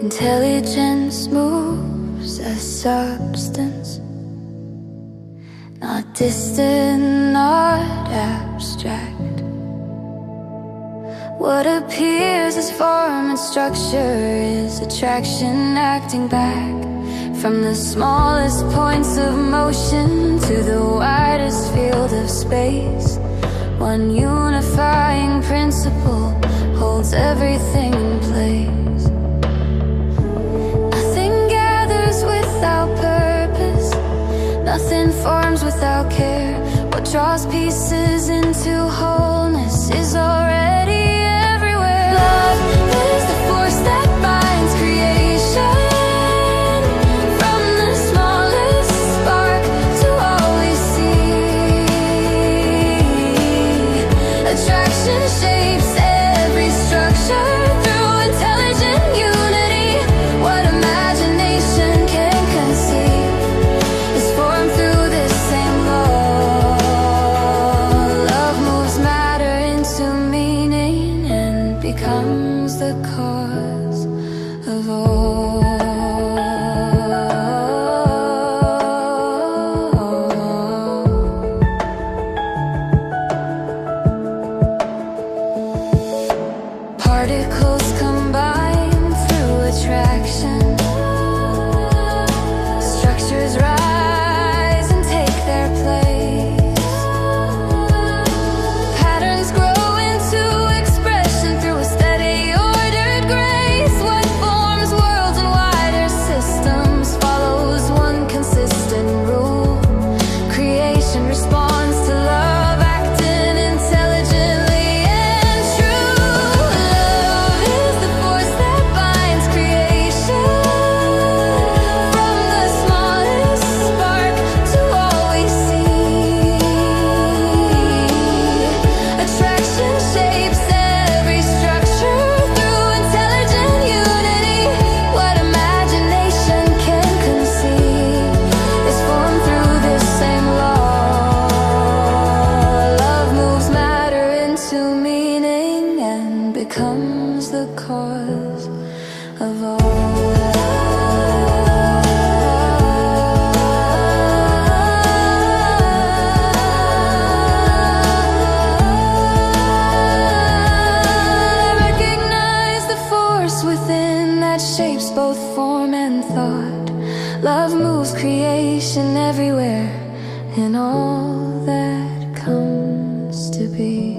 Intelligence moves as substance, not distant, not abstract. What appears as form and structure is attraction acting back, from the smallest points of motion to the widest field of space. One unifying principle holds everything in place. Nothing gathers without purpose, nothing forms without care. What draws pieces into wholeness is already everywhere. Love is the force that binds creation, from the smallest spark to all we see. Attraction shapes every structure through intelligent unity. What imagination can conceive is formed through this same law. Love moves matter into meaning and becomes the cause of all. Particles combine through attraction. Structures rise and take their place. Patterns grow into expression through a steady, ordered grace. What forms worlds and wider systems follows one consistent rule. Creation responds to love, acting intelligently and true. Love is the force that binds creation, from the smallest spark to all we see. Attraction shapes every structure through intelligent unity. What imagination can conceive is formed through this same law. Love moves matter into meaning and becomes the cause of all. I recognize the force within that shapes both form and thought. Love moves creation everywhere, and all that comes to be.